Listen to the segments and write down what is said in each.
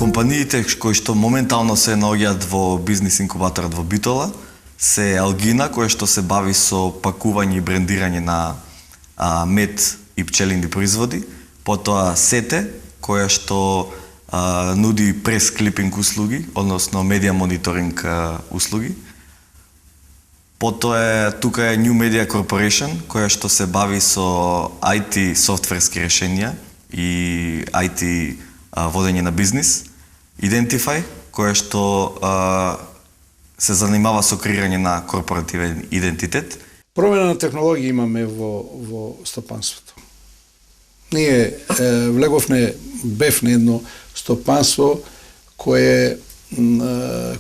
компаниите кои што моментално се наоѓаат во бизнис инкубаторот во Битола се Алгина, која што се бави со пакување и брендирање на мед и пчелини производи, потоа Сете, која што нуди прес-клипинг услуги, односно медиа мониторинг услуги. Потоа тука е New Media Corporation, која што се бави со IT софтверски решенија и IT водење на бизнис. Identify, која што се занимава со креирање на корпоративен идентитет. Промена на технологија имаме во стопанството. Ние бевме едно стопанство кое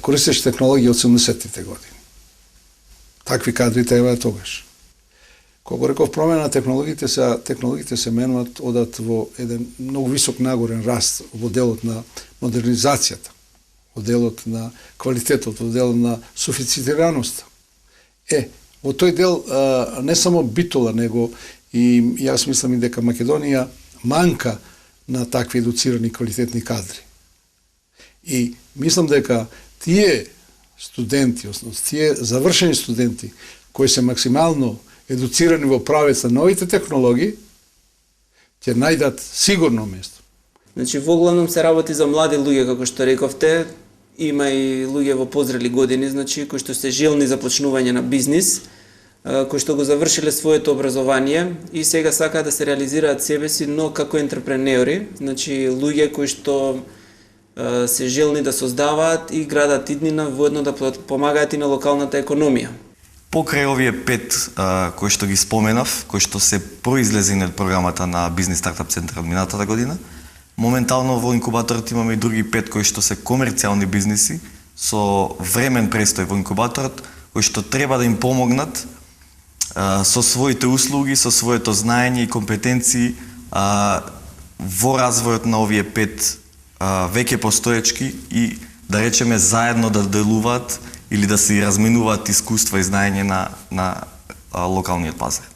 користеше технологија од 70-тите години. Такви кадри треба тогаш. Кога реков промена на технологиите се менуваат, одат во еден многу висок нагорен раст во делот на модернизацијата, во делот на квалитетот, во делот на софистицираноста. Во тој дел не само Битола, него и јас мислам и дека Македонија манка на такви едуцирани квалитетни кадри. И мислам дека тие студенти, тие завршени студенти кои се максимално едуцирани во правец на новите технологии, ќе најдат сигурно место. Значи, во главном се работи за млади луѓе, како што рековте. Има и луѓе во позрели години, значи, кои што се желни за почнување на бизнис, кои што го завршиле своето образование и сега сакаат да се реализираат себе си, но како ентрепренеори, значи, луѓе кои што се желни да создаваат и градат иднина, воедно да помагаат и на локалната економија. Покрај овие 5 кои што ги споменав, кои што се произлезени од програмата на Бизнис Стартап Центар од минатата година, моментално во инкубаторот имаме и други 5 кои што се комерцијални бизниси со времен престој во инкубаторот, кои што треба да им помогнат со своите услуги, со своето знаење и компетенции во развојот на овие 5 веќе постоечки и да речеме заедно да делуваат или да се разменуваат искуства и знаење на локалниот пазар.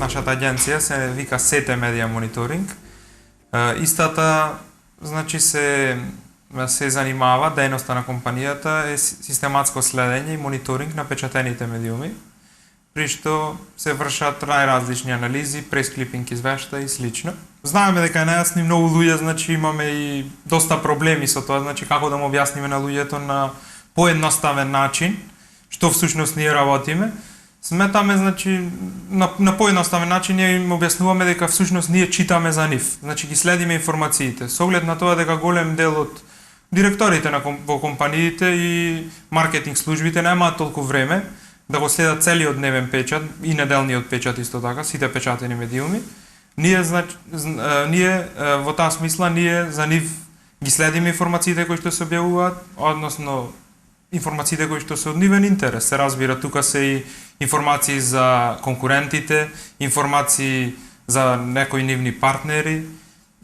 Нашата агенција се вика Сете Медиа Мониторинг. Истата, значи, се занимава, дејноста на компанијата е систематско следење и мониторинг на печатените медиуми, при што се вршат најразлични анализи, пресклипинг извешта и слично. Знаеме дека е нејасни многу луѓе, значи имаме и доста проблеми со тоа, значи како да му објасниме на луѓето на поедноставен начин што всушност ние работиме. Сметаме, значи, на поедноставен начин ние им објаснуваме дека всушност ние читаме за нив, значи ги следиме информациите, со оглед на тоа дека голем дел од директорите во компаниите и маркетинг службите немаат толку време да го следат целиот дневен печат и неделниот печат исто така, сите печатени медиуми. Ние во таа смисла ние за нив ги следиме информациите кои што се објавуваат, односно информациите кои што се од нивен интерес. Се разбира, тука се и информации за конкурентите, информации за некои нивни партнери,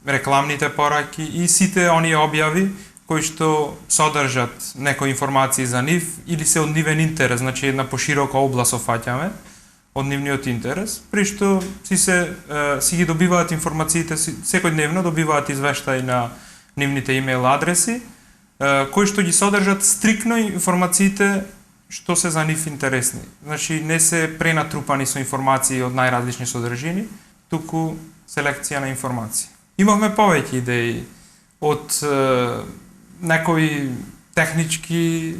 рекламните пораки и сите оние објави кои што содржат некои информации за нив или се од нивен интерес, значи една поширока област офаќаме од нивниот интерес, при што си ги добиваат информациите, секојдневно добиваат извештаи на нивните имейл адреси, кои што ги содржат стрикно информациите што се за нив интересни. Значи не се пренатрупани со информации од најразлични содржини, туку селекција на информации. Имавме повеќе идеи од некои технички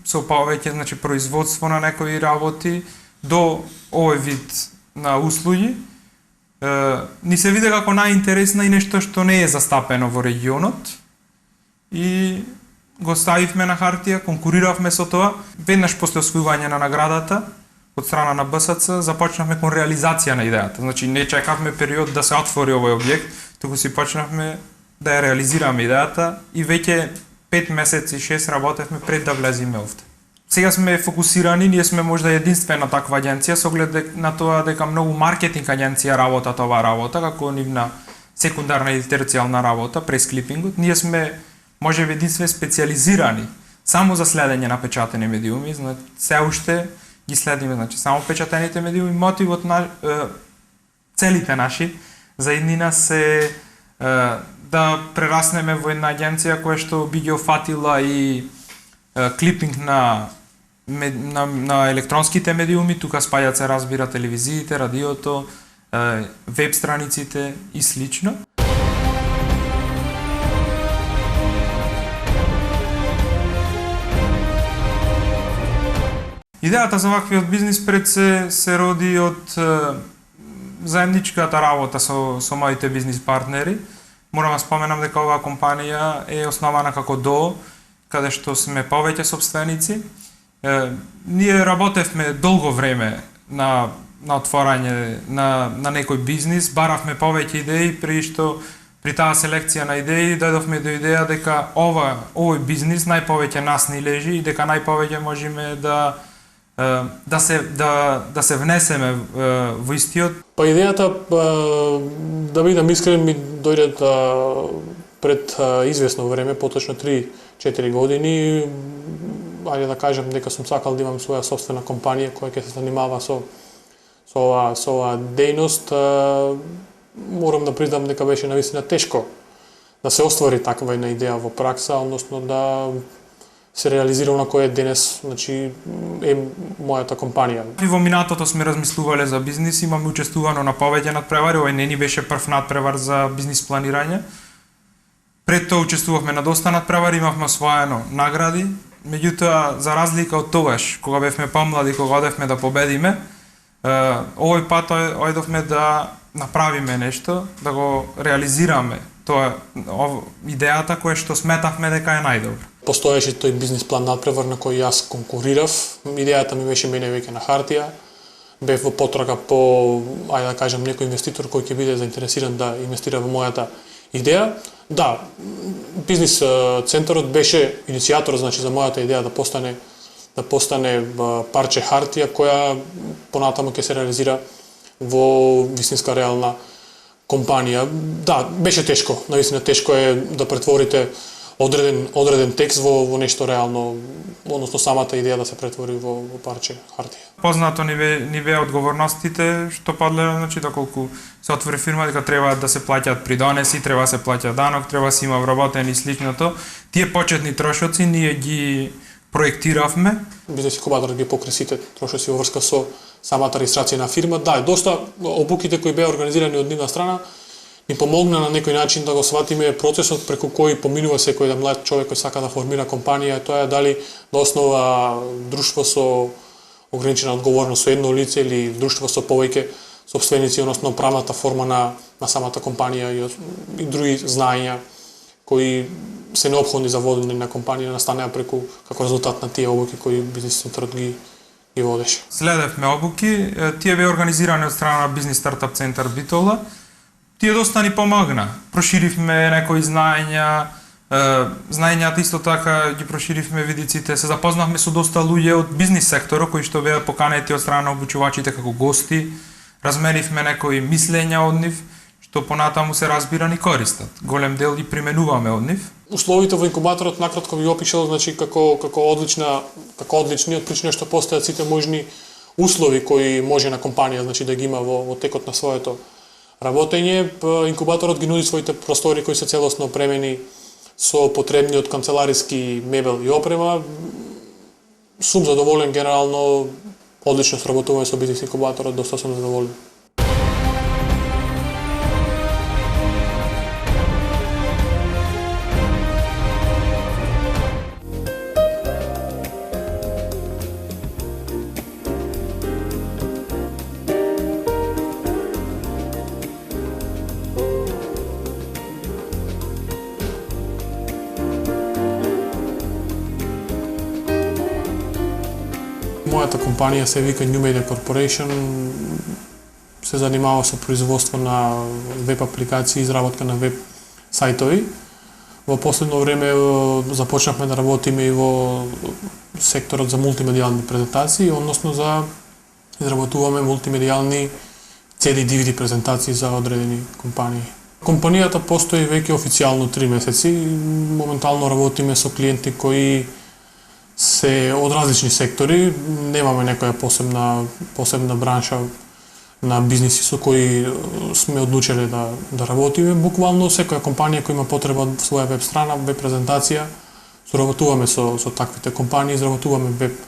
со повеќе, значи производство на некои работи до овој вид на услуги. Ни се виде како најинтересна и нешто што не е застапено во регионот и го ставивме на хартија, конкуриравме со тоа, веднаш после освојување на наградата од страна на БСЦ, започнавме кон реализација на идејата. Значи не чекавме период да се отвори овој објект, туку си почнавме да ја реализираме идејата и веќе 5 месеци, 6 работевме пред да влеземе овде. Сега сме фокусирани, ние сме можда единствена таква агенција со оглед на тоа дека многу маркетинг агенција работат оваа работа, како нивна секундарна или терцијална работа, пресклипингот. Ние сме можеби единствено специјализирани само за следење на печатени медиуми, значи се уште ги следиме, значи само печатените медиуми. Мотивот на целите наши за иднина се да прераснеме во една агенција која што би ги офатила и клипинг на електронските медиуми, тука спаѓаат се разбира телевизиите, радиото, веб страниците и слично. Идејата за ваквиот бизнис пред се роди од заедничката работа со моите бизнис партнери. Морам да споменам дека оваа компанија е основана како ДОО, каде што сме повеќе собственици. Ние работевме долго време на отворање на некој бизнис, баравме повеќе идеи, при таа селекција на идеи дојдовме до идеја дека овој бизнис најповеќе нас ни лежи и дека најповеќе можеме да се внесеме во истиот. Па идејата, да бидам искрен, ми дојде пред известно време, поточно 3-4 години. Ајде да кажем дека сум сакал да имам своја собствена компанија која ќе се занимава со оваа дејност. Морам да признам дека беше навистина тешко да се оствари таква една идеја во пракса, односно да се реализира на кој денес, значи, е мојата компанија. И во минатото сме размислувале за бизнис, имаме учествувано на повеќе надпревари, овој не ни беше прв надпревар за бизнис планирање. Пред тоа учествувавме на доста надпревари, имавме освоено награди, меѓутоа за разлика од тогаш, кога бевме помлади, кога одевме да победиме, овој пат ојдовме да направиме нешто, да го реализираме тоа идејата која што сметавме дека е најдобра. Постоеше тој бизнис план надпревар на кој јас конкурирав. Идејата ми беше мене веќе на хартија. Бев во потрага по, ајде да кажем, некој инвеститор кој ќе биде заинтересиран да инвестира во мојата идеја. Да, бизнис центарот беше иницијатор, значи, за мојата идеја да постане парче хартија која понатаму ќе се реализира во вистинска реална компанија. Да, беше тешко, навистина тешко е да претворите одреден текст во нешто реално, односно самата идеја да се претвори во парче хартија. Познато ни беа одговорностите што подлежат, значи доколку се отвори фирма дека треба да се плаќаат придонеси, треба да се плаќа данок, треба да се има вработен и сличното. Тие почетни трошоци ние ги проектиравме. Бизнес инкубаторот ги покри сите трошоци во врска со самата регистрација на фирма. Да, доста обуките кои беа организирани од нивна страна ни помогна на некој начин да го сватиме процесот преку кој поминува секој да млад човек кој сака да формира компанија, тоа е дали да основа друштво со ограничена одговорност со едно лице или друштво со повеќе сопственици, односно правната форма на самата компанија и други знаења кои се неопходни за водење на компанија настанеа преку како резултат на тие обуки кои бизнис центарот ги водеше. Следевме обуки, тие беа организирани од страна на бизнис стартап центар Битола. Тие доста ни помогна. Проширивме некои знаењата исто така ги проширивме видиците, се запознавме со доста луѓе од бизнис секторот кои што беа поканети од страна на обучувачите како гости, разменивме некои мислења од нив, што понатаму се разбира ни користат. Голем дел ги применуваме од нив. Условите во инкубаторот накратко ви опишал, значи како одлични од причина што постојат сите можни услови кои може на компанија, значи да ги има во текот на своето работење. Инкубаторот ги нуди своите простори кои се целосно опремени со потребниот канцелариски мебел и опрема. Сум задоволен генерално, одлично сработуваме со бизнис инкубаторот, доста сум задоволен. компанија се вика New Media Corporation, се занимава со производство на веб апликации, изработка на веб сајтови. Во последно време започнавме да работиме и во секторот за мултимедијални презентации, односно за изработуваме мултимедијални CD DVD презентации за одредени компании. Компанијата постои веќе официјално 3 месеци. Моментално работиме со клиенти кои се од различни сектори. Немаме некоја посебна бранша на бизниси со кои сме одлучиле да работиме. Буквално секоја компанија која има потреба од своја веб страна, веб презентација, соработуваме со таквите компании, изработуваме веб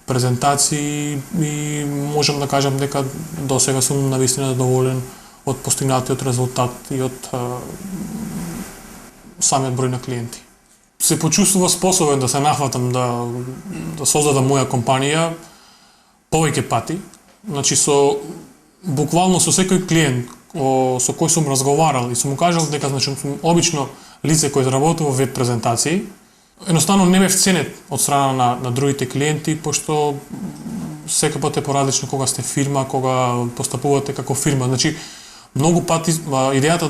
презентации и можам да кажам дека до сега сум навистина задоволен од постигнатиот резултат и од самиот број на клиенти. Се почувствува способен да се нафатам да создадам моја компанија повеќе пати. Значи буквално со секој клиент со кој сум разговарал и сум му кажал дека значи сум обично лице кој работува во веб презентации, едноставно не бев ценет од страна на другите клиенти, пошто секој пат е поразлично кога сте фирма, кога постапувате како фирма. Значи, многу пати идејата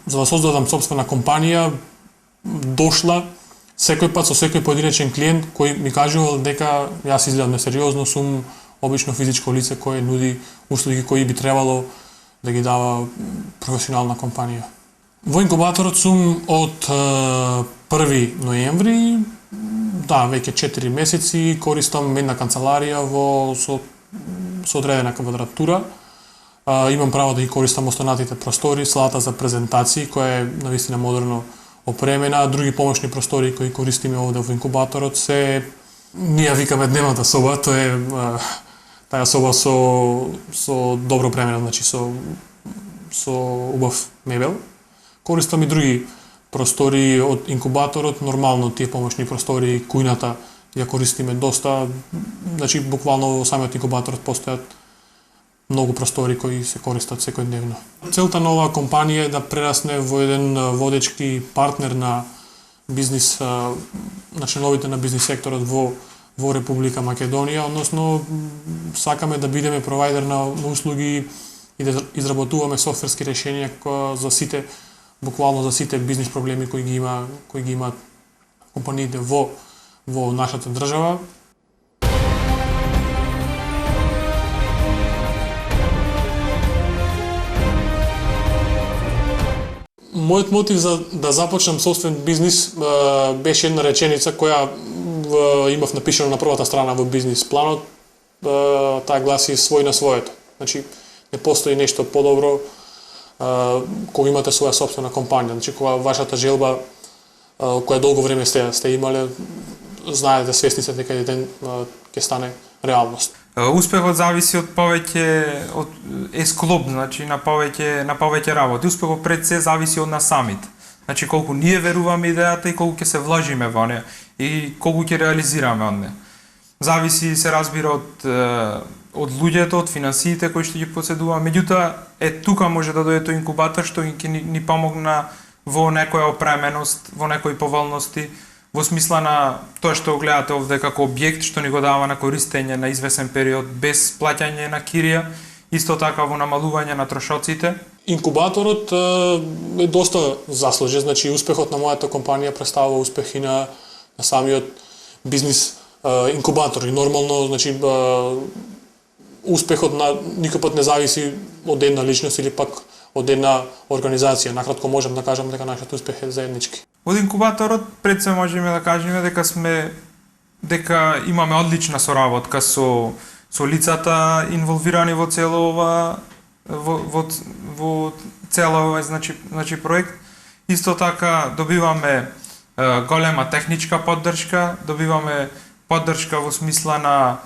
за да создадам сопствена компанија дошла секој пат со секој поединечен клиент кој ми кажувал дека јас изгледам несериозно, сум обично физичко лице кое нуди услуги кои би требало да ги дава професионална компанија. Во инкубаторот сум од 1 ноември, веќе 4 месеци, користам една канцеларија со одредена квадратура. Имам право да ги користам останатите простори, салата за презентации, која е навистина модерно опремена, други помошни простори кои користиме овде во инкубаторот се ние викаме дневната соба, тоа е таа соба со добро опремена, значи со убав мебел. Користам и други простори од инкубаторот, нормално тие помошни простори, кујната ја користиме доста, значи буквално во самиот инкубаторот постојат многу простори кои се користат секојдневно. Целта на оваа компанија е да прерасне во еден водечки партнер на бизнис, на членовите на бизнис секторот во Република Македонија, односно сакаме да бидеме провајдер на услуги и да изработуваме софтверски решенија за сите, буквално за сите бизнис проблеми кои ги имаат компаниите во нашата држава. Мојот мотив за да започнам собствен бизнис беше една реченица која имав напишано на првата страна во бизнис планот. Таа гласи свој на своето. Значи, не постои нешто подобро кога имате своја собствена компанија. Значи, кога вашата желба, која долго време сте имале, знаете, свесни сте дека еден ќе стане реалност. Успехот зависи од е склоп, значи на повеќе работи. Успехот пред се зависи од нас самите. Значи колку ние веруваме идејата и колку ќе се вложиме во неа и колку ќе реализираме од неа. Зависи, се разбира, од луѓето, од финансиите кои што ги поседува. Меѓутоа, тука може да дојде тој инкубатор што ќе ни помогна во некоја опременост, во некои поволности, во смисла на тоа што гледате овде како објект што ни го дава на користење на извесен период без плаќање на кирија, исто така во намалување на трошоците. Инкубаторот е доста заслужен, значи успехот на мојата компанија представува успех и на самиот бизнис инкубатор и нормално, значи успехот никој пат не зависи од една личност или пак од една организација. Накратко можам да кажам дека нашиот успех е заеднички. Од инкубаторот пред се можеме да кажеме дека имаме одлична соработка со лицата инволвирани во цело во цело значи проект. Исто така добиваме голема техничка поддршка, добиваме поддршка во смисла на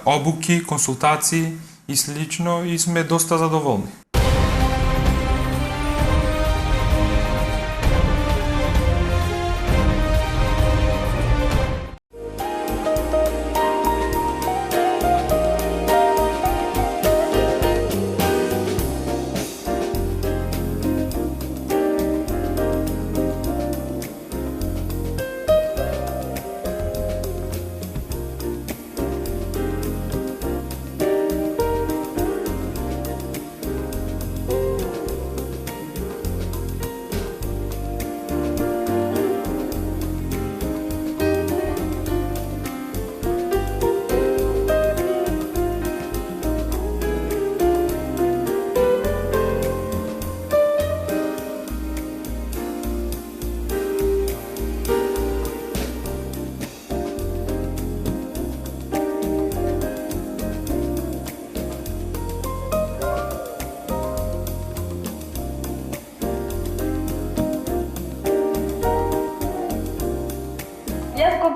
обуки, консултации и слично и сме доста задоволни.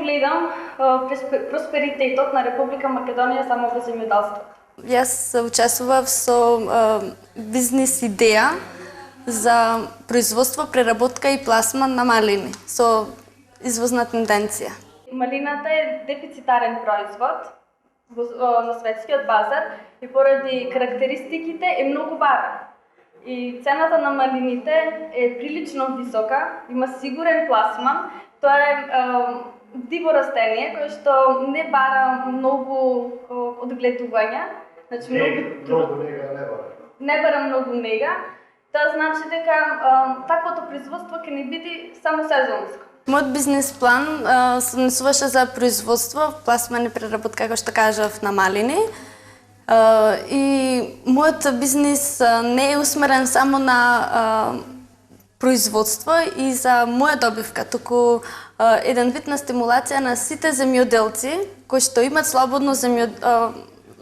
гледам просперитетот на Република Македонија само во земјоделството. Јас учествував со бизнис идеја за производство, преработка и пласман на малини со извозна тенденција. Малината е дефицитарен производ на светскиот базар и поради карактеристиките е многу барен. И цената на малините е прилично висока, има сигурен пласман. Тоа е диво растение кое што не бара многу одгледување, значи не бара многу нега. Тоа значи дека таквото производство ќе не биде само сезонско. Мојот бизнес план се однесуваше за производство, пласман и преработка, како што кажав, на малини. И мојот бизнес не е усмерен само на производство и за моја добивка, туку еден вид на стимулација на сите земјоделци кои што имат слободно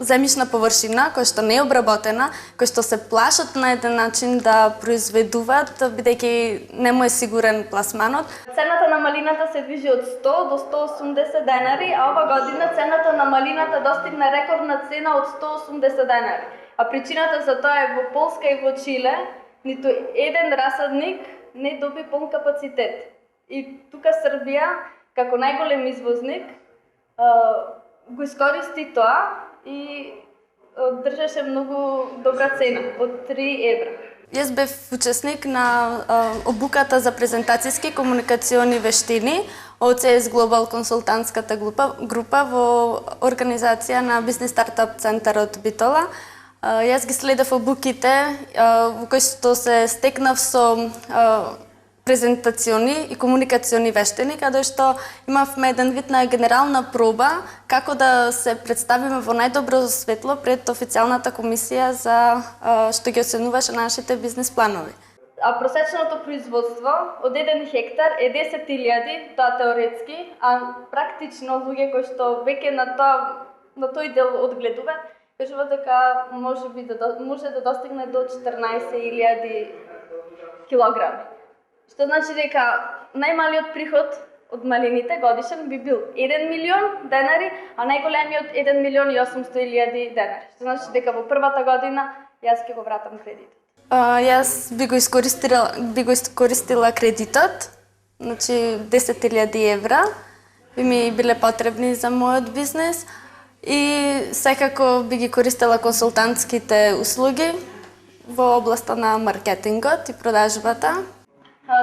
земјишна површина, која што не е обработена, кои што се плашат на еден начин да произведуваат, бидејќи не му е сигурен пласманот. Цената на малината се движи од 100 до 180 денари, а ова година цената на малината достигна рекордна цена од 180 денари. А причината за тоа е во Полска и во Чиле ниту еден расадник не доби полн капацитет. И тука Србија, како најголем извозник, го искористи тоа и држеше многу добра цена, од 3 евра. Јас бев учесник на обуката за презентацијски и комуникациони вештини од CS Global консултантската група во организација на Бизнес стартап центарот Битола. Јас ги следев обуките во кои што се стекнав со презентациони и комуникациони вештини, каде што имавме еден вид на генерална проба како да се представиме во најдобро светло пред официјалната комисија за што ги оценуваше нашите бизнес планови. А просечното производство од 1 хектар е 10.000, тоа теоретски, а практично луѓе кои што веќе на тој дел одгледуваат, кажува дека може да достигне до 14.000 килограми. Што значи дека најмалиот приход од малините годишен би бил 1 милион денари, а најголемиот 1 милион и 800.000 денари. Што значи дека во првата година јас ќе го вратам кредитот. Јас би го искористила кредитот, значи 10.000 евра би ми биле потребни за мојот бизнес и секако би ги користела консултантските услуги во областа на маркетингот и продажбата.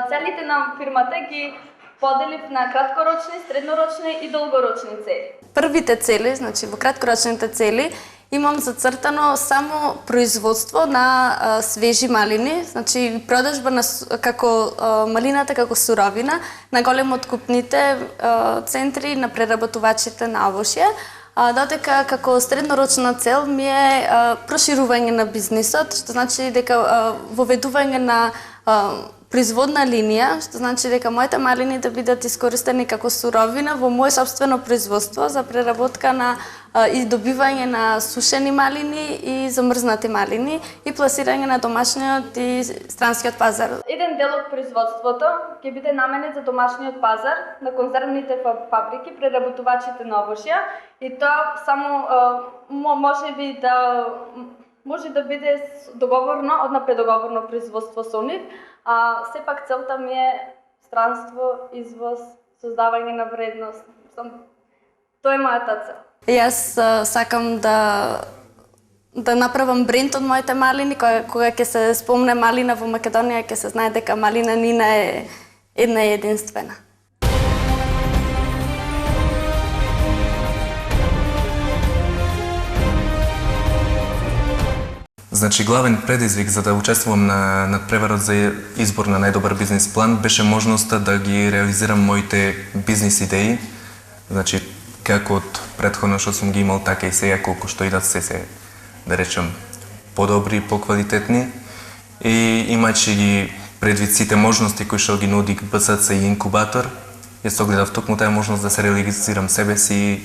Целите на фирмата ги поделив на краткорочни, среднорочни и долгорочни цели. Првите цели, значи во краткорочните цели, имам зацртано само производство на свежи малини, значи продажба на малината како суровина на голем откупните центри на преработувачите на овошје. Додека како среднорочна цел ми е проширување на бизнисот, што значи дека воведување на производна линија, што значи дека моите малини да бидат искористени како суровина во моје сопствено производство за преработка на и добивање на сушени малини и замрзнати малини и пласирање на домашниот и странскиот пазар. Еден дел од производството ќе биде наменет за домашниот пазар на конзервните фабрики, преработувачите на овошја и тоа само може да биде договорно, одна предоговорно производство со нив, а сепак целта ми е странство, извоз, создавање на вредност. Тоа е мојата цел. Јас сакам да направам бренд од моите малини, кога ќе се спомне малина во Македонија, ќе се знае дека малина Нина е една и единствена. Значи, главен предизвик за да учествувам на надпреварот за избор на најдобар бизнес план беше можноста да ги реализирам моите бизнес идеи. Значи, како од претходно што сум ги имал, така и сега, колку што идат се, да речем, подобри, поквалитетни. И имајќи ги предвид сите можности кои што ги нуди БСЦ и инкубатор, јас согледав токму таа можност да се реализирам себе си и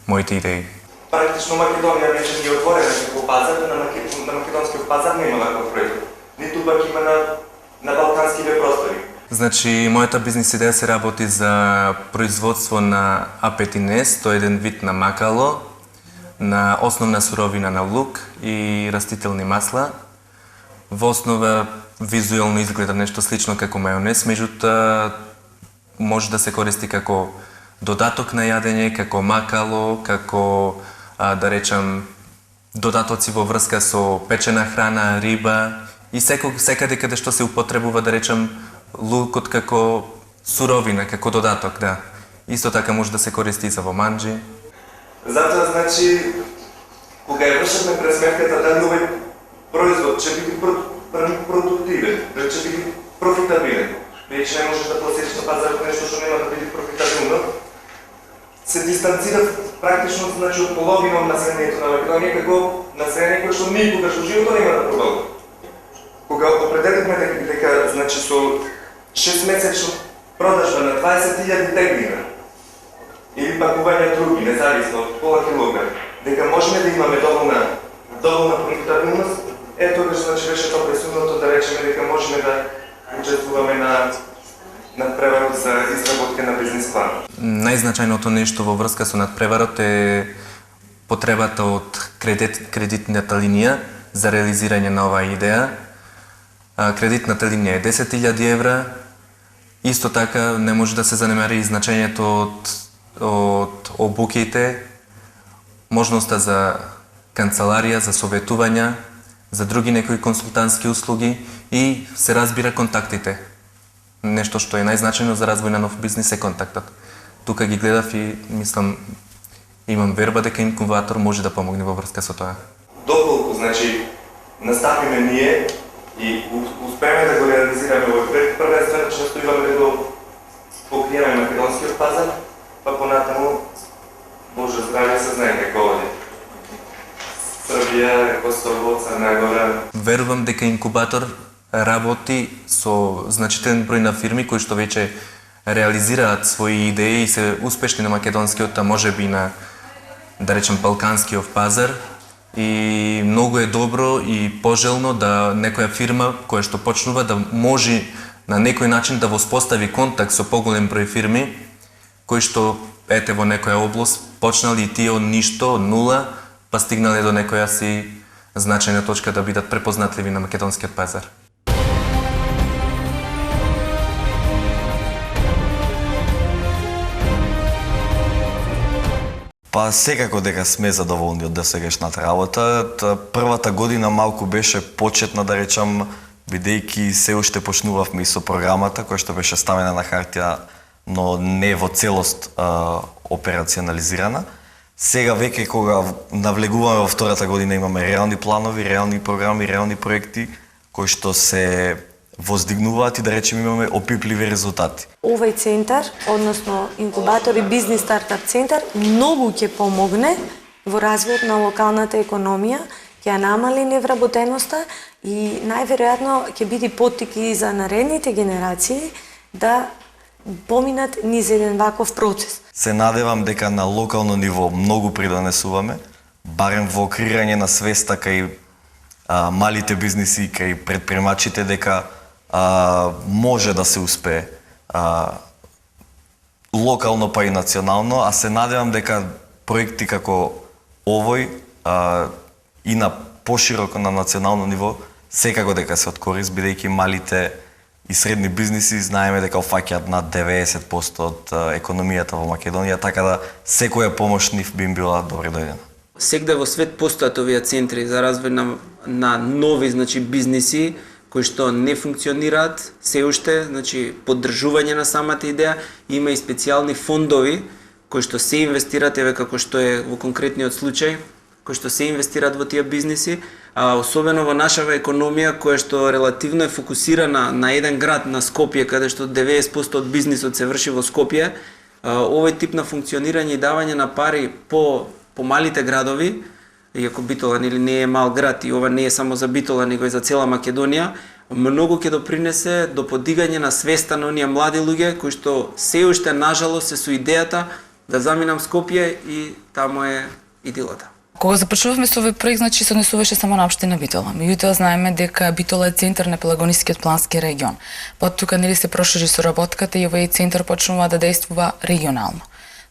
моите идеи. Практично Македонија веќе ги отворена како пазар, на македонскиот пазар нема ваков проizvod. Ниту пак има на балканските простори. Значи, моята бизнес идеја се работи за производство на апетинес, тоа е еден вид на макало, на основна суровина на лук и растителни масла. Во основа визуелно изгледа нешто слично како мајонез, меѓутоа може да се користи како додаток на јадење, како макало, како да речам додатоци во врска со печена храна, риба и секаде каде што се употребува, да речам, лукот како суровина, како додаток, да. Исто така може да се користи и за во манџи. Затоа, значи, кога ја вршевме пресметката дали овој производ ќе биде продуктивен, ќе биде профитабилен, веќе не можеш да пласираш на пазарот нешто што нема да биде профитабилно, се дистанцира практично, значи, од половина од населението на Македонија како население кое што никогаш во животот нема да пробало. Кога определивме дека, значи, со 6-месечна продажба на 20.000 теглина или пакувања други, независно од пола килограм, дека можеме да имаме доволна профитабилност, тогаш, значи, беше тоа пресудното да речеме дека можеме да учествуваме на преварот за изработка на бизнес план. Најзначајното нешто во врска со надпреварот е потребата од кредитната линија за реализирање на оваа идеја. Кредитната линија е 10.000 евра. Исто така не може да се занемари и значењето од обуките, можноста за канцеларија, за советувања, за други некои консултантски услуги и се разбира контактите. Нешто што е најзначајно за развој на нов бизнис е контактот. Тука ги гледав и мислам, имам верба дека инкубатор може да помогне во врска со тоа. Доколку, значи, наставиме ние и успееме да го реализираме во првенствено, че настоиваме да го покриеме македонскиот пазар, па понатаму, Боже здравје, се знае како оди. Србија, Косово, Црна Гора. Верувам дека инкубатор работи со значителен број на фирми кои што веќе реализираат своји идеи и се успешни на македонскиот, а можеби на, да речем, балканскиот пазар. И многу е добро и пожелно да некоја фирма која што почнува да може на некој начин да воспостави контакт со поголем број фирми кои што ете во некоја област почнали и тие од ништо, од нула, па стигнале до некоја си значајна точка да бидат препознатливи на македонскиот пазар. Па секако дека сме задоволни од досегашната работа. Првата година малку беше почетна, да речам, бидејќи се уште почнувавме и со програмата, која што беше ставена на хартија, но не во целост операционализирана. Сега веќе кога навлегуваме во втората година имаме реални планови, реални програми, реални проекти кои што се воздигнуваат и, да речем, имаме опипливи резултати. Овој центар, односно инкубатор и бизнис стартап центар, многу ќе помогне во развојот на локалната економија, ќе ја намали невработеноста и најверојатно ќе биде поттик и за наредните генерации да поминат низ еден ваков процес. Се надевам дека на локално ниво многу придонесуваме, барем во креирање на свеста кај малите бизниси, кај предприемачите, дека може да се успее локално па и национално, а се надевам дека проекти како овој и на пошироко на национално ниво секако дека се од корист, бидејќи малите и средни бизниси знаеме дека офаќаат над 90% од економијата во Македонија, така да секоја помош нив би им била добре дојдена. Сегде во свет постојат овие центри за развој на нови, значи, бизниси кои што не функционираат се уште, значи поддржување на самата идеја, има и специјални фондови кои што се инвестираат, еве како што е во конкретниот случај, кои што се инвестираат во тие бизниси, а особено во нашава економија која што релативно е фокусирана на еден град, на Скопје, каде што 90% од бизнисот се врши во Скопје, овој тип на функционирање и давање на пари по малите градови, иако Битола или не е мал град и ова не е само за Битола, него и за цела Македонија, многу ќе допринесе до подигање на свеста на оние млади луѓе кои што се уште нажалост се со идејата да заминам Скопје и таму е идилата. Кога започнувавме со овој проект, значи се однесуваше само на општина Битола. Меѓутоа знаеме дека Битола е центар на Пелагонискиот плански регион. Тука нели се прошири соработката и овој центар почнува да действува регионално.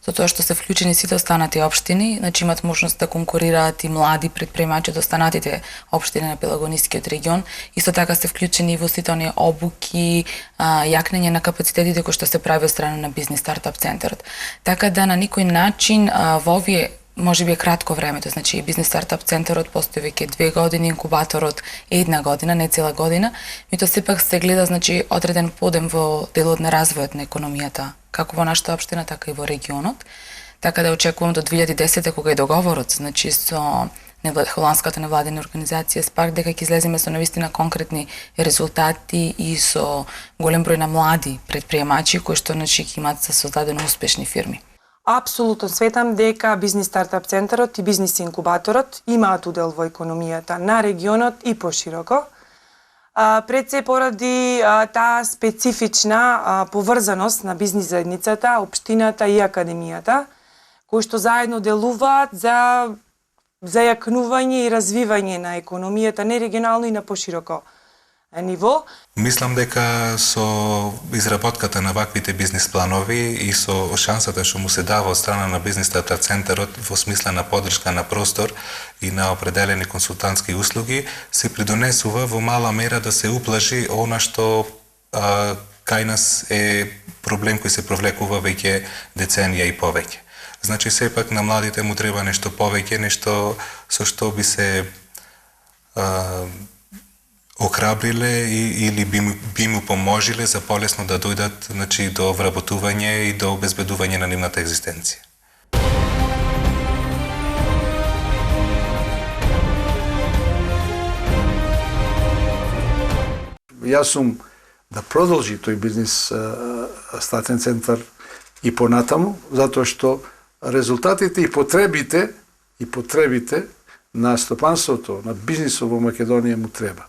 Затоа што се вклучени сите останати општини, значи имат можност да конкурираат и млади предприемачи од останатите општини на Пелагонискиот регион. Исто така се вклучени во сите оние обуки, јакнење на капацитетите кои што се прави од страна на бизнис стартап центарот. Така да на никој начин во овие може би е кратко времето, значи бизнис стартап центарот постои веќе 2 години, инкубаторот е 1 година, не цела година, меѓутоа сепак се гледа значи одреден подем во делот на развојот на економијата, како во нашата општина, така и во регионот. Така да очекувам до 2010 кога е договорот, значи со холандската невладина организација СПАРК, дека ќе излеземе со навистина конкретни резултати и со голем број на млади предприемачи кои што значи ќе имаат создадено успешни фирми. Апсолутно светам дека бизнис стартап центарот и бизнис инкубаторот имаат удел во економијата на регионот и пошироко. Пред се поради таа специфична поврзаност на бизнис заедницата, општината и академијата, кои што заедно делуваат за зајакнување и развивање на економијата не регионално и на пошироко ниво. Мислам дека со изработката на ваквите бизнис планови и со шансата што му се дава од страна на бизнис стартап центарот во смисла на поддршка на простор и на определени консултантски услуги, се придонесува во мала мера да се уплаши она што кај нас е проблем кој се провлекува веќе деценија и повеќе. Значи сепак на младите му треба нешто повеќе, нешто со што би се охрабриле или би му поможиле за полесно да дојдат значи, до вработување и до обезбедување на нивната екзистенција. Јас сум да продолжи тој бизнис стартен центар и понатаму, затоа што резултатите и потребите на стопанството, на бизнисот во Македонија му требат.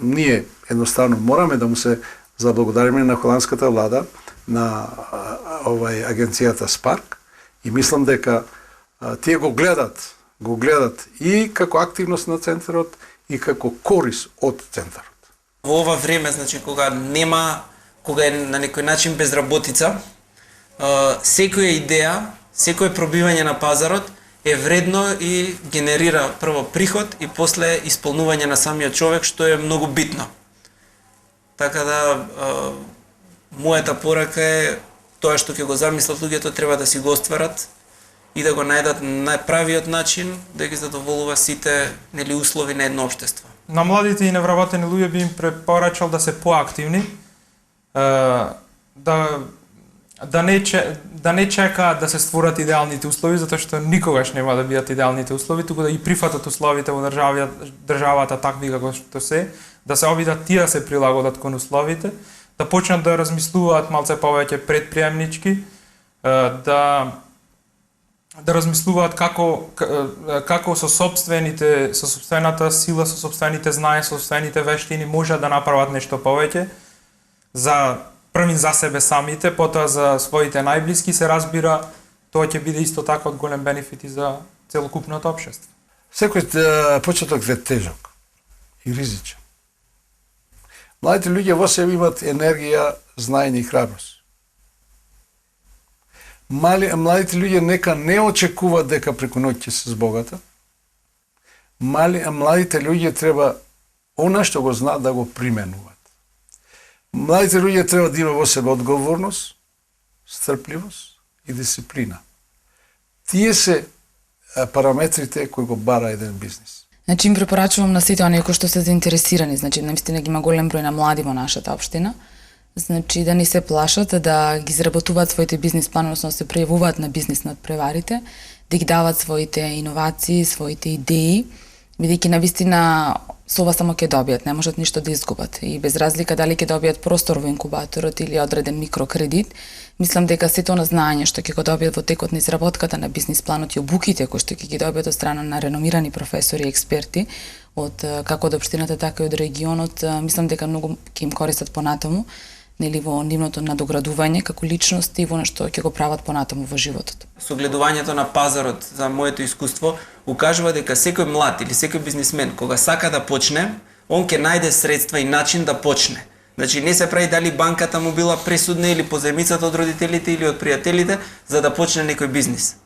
Ние едноставно мораме да му се заблагодариме на холандската влада, на агенцијата СПАРК и мислам дека тие го гледат и како активност на центарот и како корис од центарот. Во ова време, значи кога е на некој начин безработица, секоја идеја, секое пробивање на пазарот е вредно и генерира прво приход и после исполнување на самиот човек, што е многу битно. Така да, мојата порака е тоа што ќе го замислат луѓето треба да си го остварат и да го најдат најправиот начин да ги задоволува сите нели услови на едно општество. На младите и невработени луѓе би им препорачал да се поактивни, да не чекаат да се створат идеалните услови, затоа што никогаш нема да бидат идеалните услови, туку да ги прифатат условите во државата такви како што се, да се обидат тие да се прилагодат кон условите, да почнат да размислуваат малце повеќе предприемнички, да размислуваат како со сопствената сила, со сопствените знаења, со сопствените вештини можат да направат нешто повеќе првин за себе самите, потоа за своите најблиски, се разбира, тоа ќе биде исто така од голем бенефит и за целокупното општество. Секој почеток е тежок и ризичен. Младите луѓе во себе имат енергија, знаење и храброст. Младите луѓе нека не очекуваат дека преку ноќ ќе се збогатат. Младите луѓе треба она што го знаат да го применуваат. Младите луѓе треба да има во себе одговорност, стрпливост и дисциплина. Тие се параметрите кои го бара еден бизнис. Значи им препорачувам на сите оние кои што се заинтересирани, значи наистина ги има голем број на млади во нашата општина, значи да не се плашат, да ги изработуваат своите бизнис планови, односно да се пријавуваат на бизнис надпреварите, да ги дават своите иновации, своите идеи, бидејќи навистина со ова само ќе добијат, не можат ништо да изгубат. И без разлика дали ќе добијат простор во инкубаторот или одреден микрокредит, мислам дека сето она знаење што ќе го добијат во текот на изработката на бизнис планот и обуките кои што ќе ги добијат од страна на реномирани професори и експерти од како од општината така и од регионот, мислам дека многу ќе им користат понатаму, нели во нивното надоградување како личности и во нешто ќе го прават понатаму во животот. Согледувањето на пазарот за моето искуство укажува дека секој млад или секој бизнисмен кога сака да почне, он ќе најде средства и начин да почне. Значи не се прави дали банката му била пресудна или позаемицата од родителите или од пријателите за да почне некој бизнис.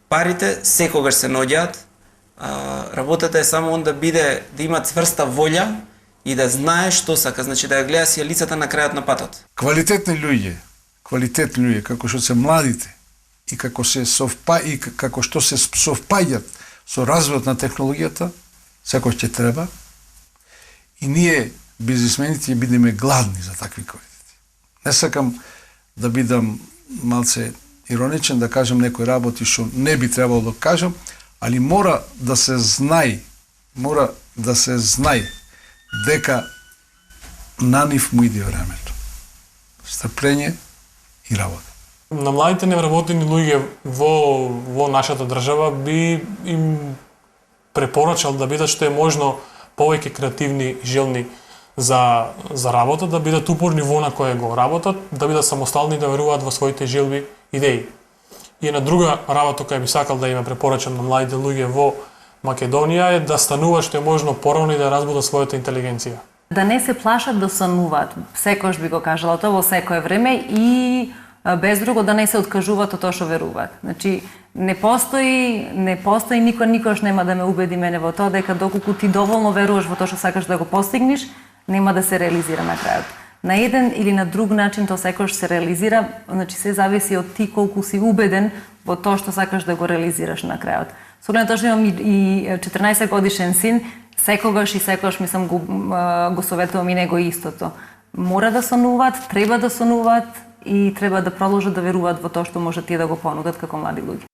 Парите секогаш се наоѓаат, работата е само он да има цврста волја и да знае што сака, значи да ја гледа си лицата на крајот на патот. Квалитетни луѓе, како што се младите и како што се совпаѓаат со развојот на технологијата, секој ќе треба. И ние бизнисмените ќе бидеме гладни за такви квалитети. Не сакам да бидам малце ироничен, да кажам некои работи што не би требало да кажам, али мора да се знае дека на нив му иде времето. Стрпление и работа. На младите невработени луѓе во нашата држава би им препорачал да бидат што е можно повеќе креативни и желни за работа, да бидат упорни во на кое го работат, да бидат самостални и да веруваат во своите желби, идеи. И една друга работа која би сакал да има препорачам на младите луѓе во Македонија е да стануваат што е можно порано и да разбудат својата интелигенција. Да не се плашат да сануваат, секојаш би го кажала тоа во секое време и без друго да не се откажуваат од тоа што веруваат. Значи не постои никош нема да ме убеди мене во тоа дека доколку ти доволно веруваш во тоа што сакаш да го постигнеш, нема да се реализира на крајот. На еден или на друг начин тоа секојаш се реализира, значи се зависи од ти колку си убеден во тоа што сакаш да го реализираш на крајот. Со оглед на тоа што имам и 14 годишен син, секогаш мислам го советувам и него истото. Мора да сонуваат, треба да сонуваат и треба да продолжат да веруваат во тоа што може тие да го понудат како млади луѓе.